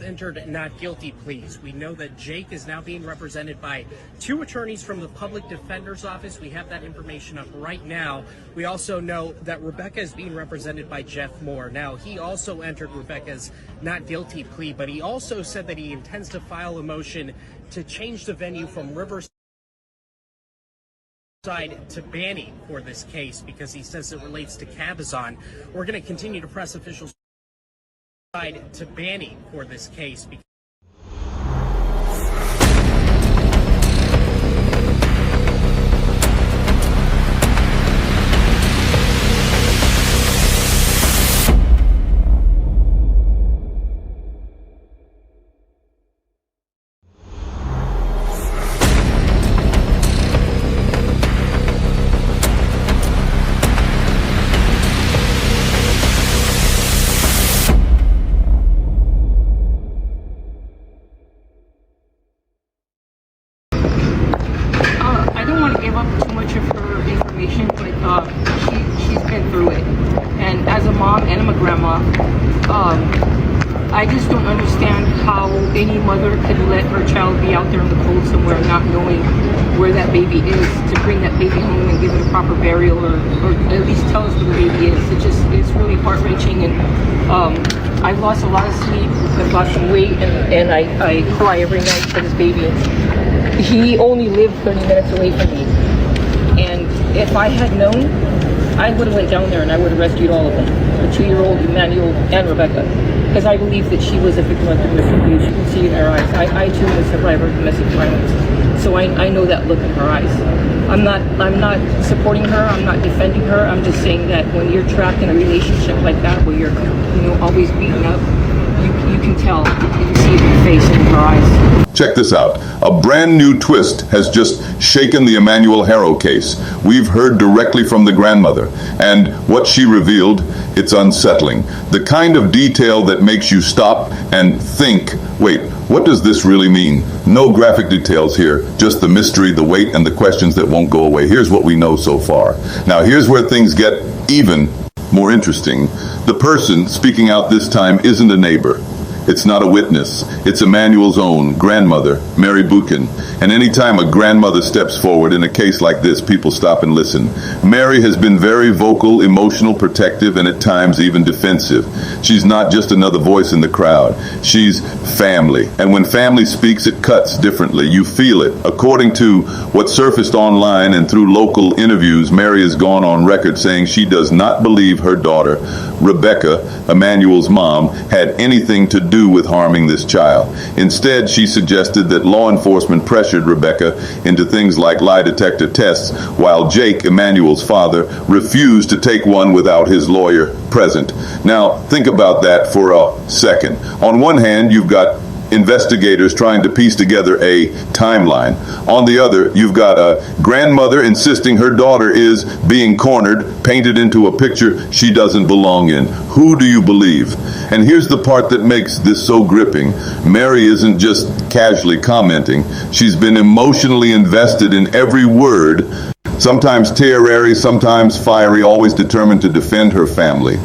Entered not guilty pleas. We know that Jake is now being represented by two attorneys from the public defender's office. We have that information up right now. We also know that Rebecca is being represented by Jeff Moore. Now, he also entered Rebecca's not guilty plea, but he also said that he intends to file a motion to change the venue from Riverside to Banning for this case because he says it relates to Cabazon. We're going to continue to press officials to Banning for this case. I don't want to give up too much of her information, but she's been through it. And as a mom and I'm a grandma, I just don't understand how any mother could let her child be out there in the cold somewhere not knowing where that baby is, to bring that baby home and give it a proper burial or at least tell us where the baby is. It's really heart-wrenching, and I've lost a lot of sleep, I've lost some weight, and I cry every night for this baby. He only lived 30 minutes away from me, and if I had known, I would have went down there and I would have rescued all of them, the 2-year-old Emmanuel and Rebecca, because I believe that she was a victim of domestic abuse. You can see in her eyes. I too am a survivor of domestic violence, so I know that look in her eyes. I'm not supporting her, I'm not defending her, I'm just saying that when you're trapped in a relationship like that, where you're always beaten up, you can tell, you can see it in her face and in her eyes. Check this out. A brand new twist has just shaken the Emmanuel Haro case. We've heard directly from the grandmother, and what she revealed, it's unsettling. The kind of detail that makes you stop and think, wait, what does this really mean? No graphic details here, just the mystery, the weight, and the questions that won't go away. Here's what we know so far. Now, here's where things get even more interesting. The person speaking out this time isn't a neighbor. It's not a witness. It's Emmanuel's own grandmother, Mary Buchan. And anytime a grandmother steps forward in a case like this, people stop and listen. Mary has been very vocal, emotional, protective, and at times even defensive. She's not just another voice in the crowd. She's family. And when family speaks, it cuts differently. You feel it. According to what surfaced online and through local interviews, Mary has gone on record saying she does not believe her daughter, Rebecca, Emmanuel's mom, had anything to do with harming this child. Instead, she suggested that law enforcement pressured Rebecca into things like lie detector tests, while Jake, Emmanuel's father, refused to take one without his lawyer present. Now, think about that for a second. On one hand, you've got investigators trying to piece together a timeline. On the other, you've got a grandmother insisting her daughter is being cornered, painted into a picture she doesn't belong in. Who do you believe? And here's the part that makes this so gripping. Mary isn't just casually commenting. She's been emotionally invested in every word, sometimes tearary, sometimes fiery, always determined to defend her family.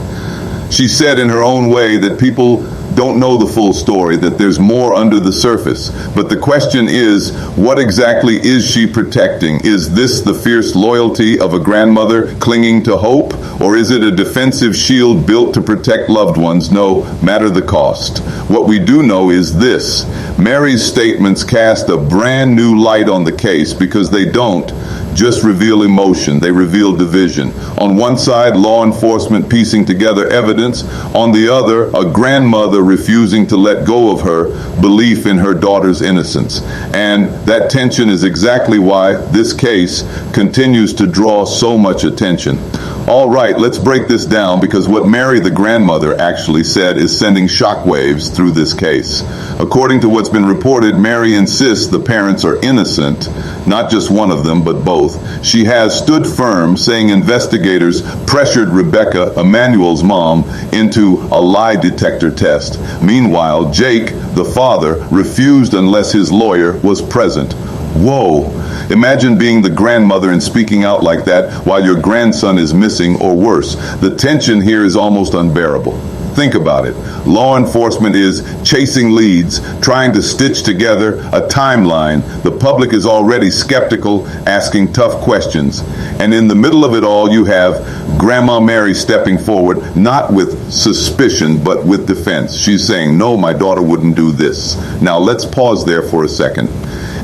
She said in her own way that people don't know the full story, that there's more under the surface. But the question is, what exactly is she protecting? Is this the fierce loyalty of a grandmother clinging to hope? Or is it a defensive shield built to protect loved ones, no matter the cost? What we do know is this: Mary's statements cast a brand new light on the case because they don't just reveal emotion, they reveal division. On one side, law enforcement piecing together evidence. On the other, a grandmother refusing to let go of her belief in her daughter's innocence. And that tension is exactly why this case continues to draw so much attention. All right, let's break this down, because what Mary, the grandmother, actually said is sending shockwaves through this case. According to what's been reported, Mary insists the parents are innocent, not just one of them, but both. She has stood firm, saying investigators pressured Rebecca, Emmanuel's mom, into a lie detector test. Meanwhile, Jake, the father, refused unless his lawyer was present. Whoa! Imagine being the grandmother and speaking out like that while your grandson is missing, or worse. The tension here is almost unbearable. Think about it. Law enforcement is chasing leads, trying to stitch together a timeline. The public is already skeptical, asking tough questions. And in the middle of it all, you have Grandma Mary stepping forward, not with suspicion, but with defense. She's saying, no, my daughter wouldn't do this. Now, let's pause there for a second.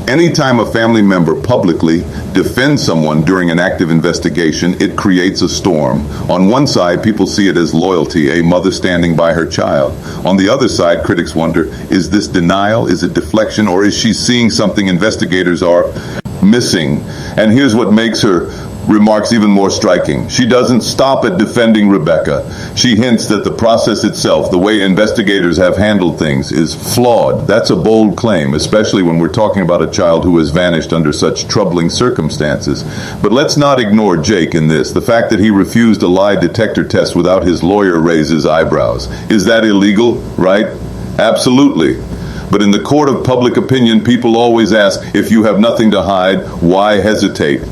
Anytime a family member publicly defends someone during an active investigation, it creates a storm. On one side, people see it as loyalty, a mother standing by her child. On the other side, critics wonder, is this denial, is it deflection, or is she seeing something investigators are missing? And here's what makes her remarks even more striking. She doesn't stop at defending Rebecca. She hints that the process itself, the way investigators have handled things, is flawed. That's a bold claim, especially when we're talking about a child who has vanished under such troubling circumstances. But let's not ignore Jake in this. The fact that he refused a lie detector test without his lawyer raises eyebrows. Is that illegal, right? Absolutely. But in the court of public opinion, people always ask, if you have nothing to hide, why hesitate?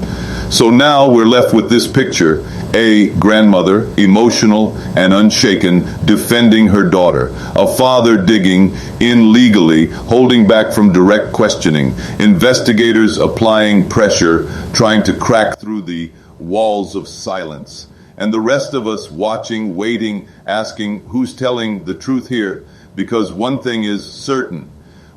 So now we're left with this picture, a grandmother, emotional and unshaken, defending her daughter, a father digging in legally, holding back from direct questioning, investigators applying pressure, trying to crack through the walls of silence, and the rest of us watching, waiting, asking, who's telling the truth here? Because one thing is certain,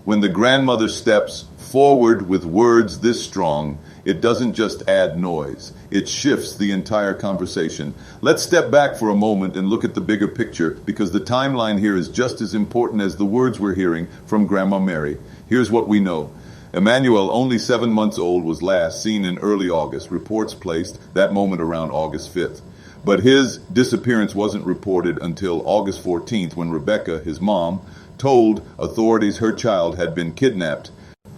when the grandmother steps forward with words this strong, it doesn't just add noise, it shifts the entire conversation. Let's step back for a moment and look at the bigger picture, because the timeline here is just as important as the words we're hearing from Grandma Mary. Here's what we know. Emmanuel, only 7 months old, was last seen in early August. Reports placed that moment around August 5th. But his disappearance wasn't reported until August 14th, when Rebecca, his mom, told authorities her child had been kidnapped.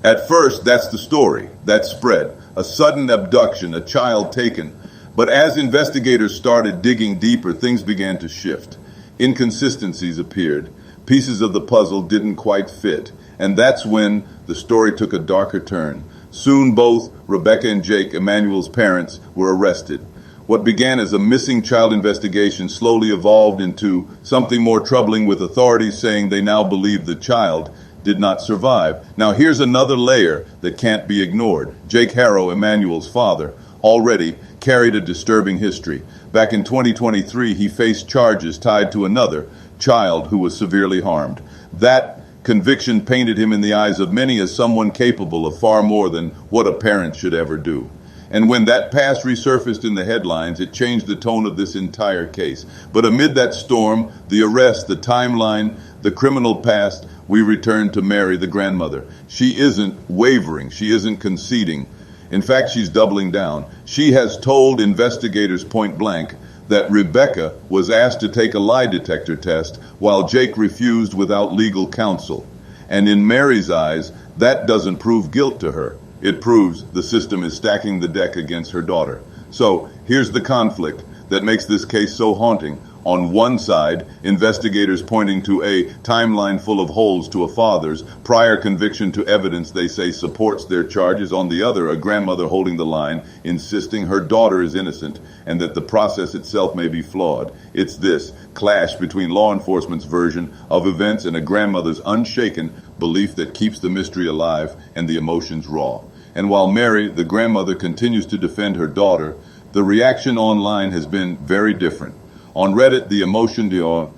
At first, that's the story that spread. A sudden abduction, a child taken. But as investigators started digging deeper, things began to shift. Inconsistencies appeared. Pieces of the puzzle didn't quite fit. And that's when the story took a darker turn. Soon both Rebecca and Jake, Emmanuel's parents, were arrested. What began as a missing child investigation slowly evolved into something more troubling, with authorities saying they now believe the child did not survive. Now here's another layer that can't be ignored. Jake Haro, Emmanuel's father, already carried a disturbing history. Back in 2023, he faced charges tied to another child who was severely harmed. That conviction painted him in the eyes of many as someone capable of far more than what a parent should ever do. And when that past resurfaced in the headlines, it changed the tone of this entire case. But amid that storm, the arrest, the timeline, the criminal past, we return to Mary, the grandmother. She isn't wavering. She isn't conceding. In fact, she's doubling down. She has told investigators point blank that Rebecca was asked to take a lie detector test while Jake refused without legal counsel. And in Mary's eyes, that doesn't prove guilt to her. It proves the system is stacking the deck against her daughter. So here's the conflict that makes this case so haunting. On one side, investigators pointing to a timeline full of holes to a father's prior conviction to evidence they say supports their charges. On the other, a grandmother holding the line, insisting her daughter is innocent and that the process itself may be flawed. It's this clash between law enforcement's version of events and a grandmother's unshaken belief that keeps the mystery alive and the emotions raw. And while Mary, the grandmother, continues to defend her daughter, the reaction online has been very different. On Reddit, the emotion, the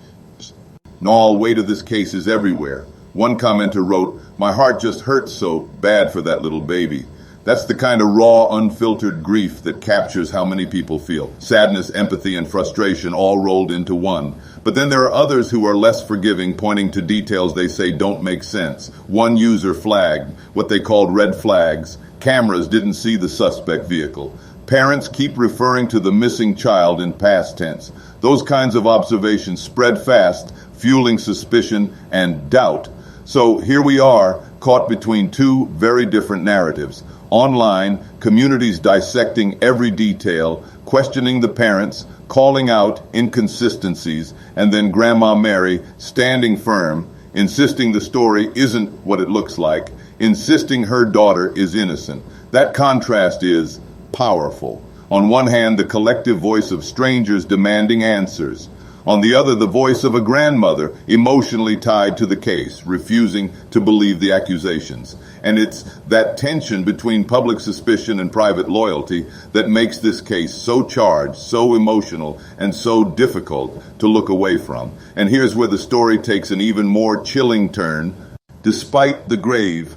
gnawed weight of this case is everywhere. One commenter wrote, "My heart just hurts so bad for that little baby." That's the kind of raw, unfiltered grief that captures how many people feel. Sadness, empathy, and frustration all rolled into one. But then there are others who are less forgiving, pointing to details they say don't make sense. One user flagged what they called red flags. Cameras didn't see the suspect vehicle. Parents keep referring to the missing child in past tense. Those kinds of observations spread fast, fueling suspicion and doubt. So here we are, caught between two very different narratives. Online, communities dissecting every detail, questioning the parents, calling out inconsistencies, and then Grandma Mary standing firm, insisting the story isn't what it looks like, insisting her daughter is innocent. That contrast is powerful. On one hand, the collective voice of strangers demanding answers. On the other, the voice of a grandmother emotionally tied to the case, refusing to believe the accusations. And it's that tension between public suspicion and private loyalty that makes this case so charged, so emotional, and so difficult to look away from. And here's where the story takes an even more chilling turn. Despite the grave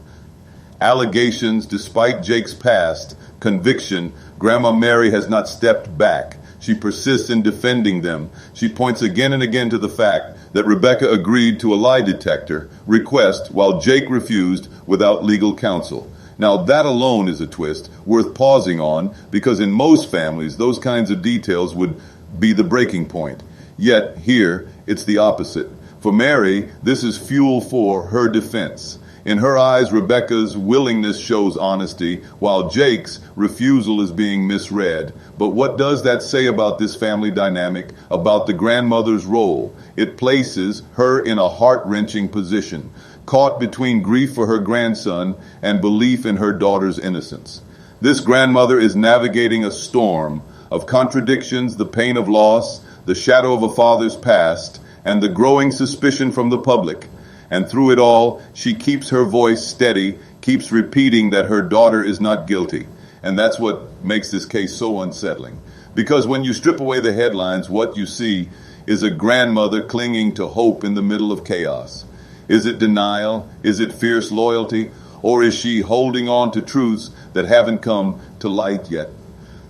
allegations, despite Jake's past conviction, Grandma Mary has not stepped back. She persists in defending them. She points again and again to the fact that Rebecca agreed to a lie detector request while Jake refused without legal counsel. Now that alone is a twist worth pausing on, because in most families those kinds of details would be the breaking point. Yet here it's the opposite. For Mary, this is fuel for her defense. In her eyes, Rebecca's willingness shows honesty, while Jake's refusal is being misread. But what does that say about this family dynamic, about the grandmother's role? It places her in a heart-wrenching position, caught between grief for her grandson and belief in her daughter's innocence. This grandmother is navigating a storm of contradictions, the pain of loss, the shadow of a father's past, and the growing suspicion from the public. And through it all, she keeps her voice steady, keeps repeating that her daughter is not guilty. And that's what makes this case so unsettling. Because when you strip away the headlines, what you see is a grandmother clinging to hope in the middle of chaos. Is it denial? Is it fierce loyalty? Or is she holding on to truths that haven't come to light yet?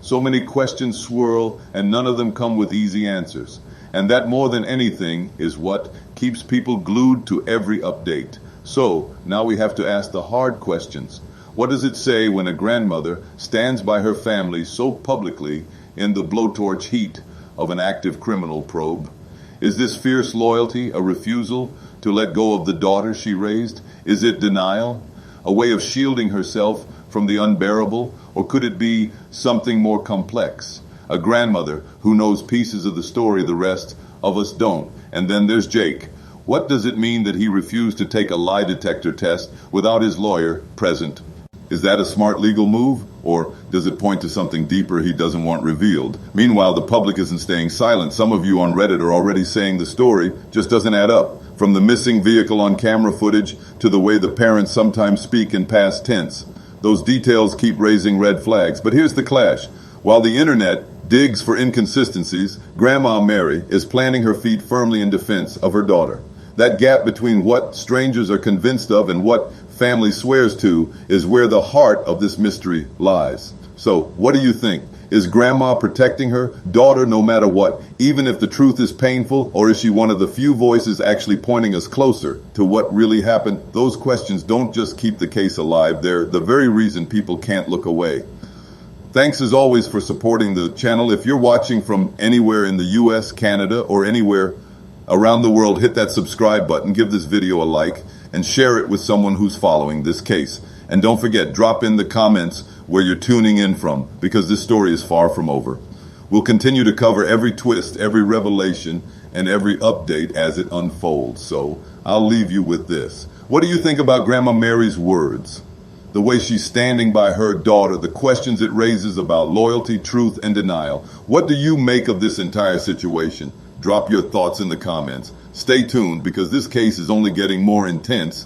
So many questions swirl, and none of them come with easy answers. And that, more than anything, is what keeps people glued to every update. So now we have to ask the hard questions. What does it say when a grandmother stands by her family so publicly in the blowtorch heat of an active criminal probe? Is this fierce loyalty a refusal to let go of the daughter she raised? Is it denial, a way of shielding herself from the unbearable? Or could it be something more complex? A grandmother who knows pieces of the story the rest of us don't. And then there's Jake. What does it mean that he refused to take a lie detector test without his lawyer present? Is that a smart legal move? Or does it point to something deeper he doesn't want revealed? Meanwhile, the public isn't staying silent. Some of you on Reddit are already saying the story just doesn't add up. From the missing vehicle on camera footage to the way the parents sometimes speak in past tense. Those details keep raising red flags. But here's the clash. While the internet digs for inconsistencies, Grandma Mary is planting her feet firmly in defense of her daughter. That gap between what strangers are convinced of and what family swears to is where the heart of this mystery lies. So, what do you think? Is Grandma protecting her daughter no matter what, even if the truth is painful? Or is she one of the few voices actually pointing us closer to what really happened? Those questions don't just keep the case alive. They're the very reason people can't look away. Thanks as always for supporting the channel. If you're watching from anywhere in the US, Canada, or anywhere around the world, hit that subscribe button, give this video a like, and share it with someone who's following this case. And don't forget, drop in the comments where you're tuning in from, because this story is far from over. We'll continue to cover every twist, every revelation, and every update as it unfolds. So I'll leave you with this. What do you think about Grandma Mary's words? The way she's standing by her daughter, the questions it raises about loyalty, truth, and denial. What do you make of this entire situation? Drop your thoughts in the comments. Stay tuned, because this case is only getting more intense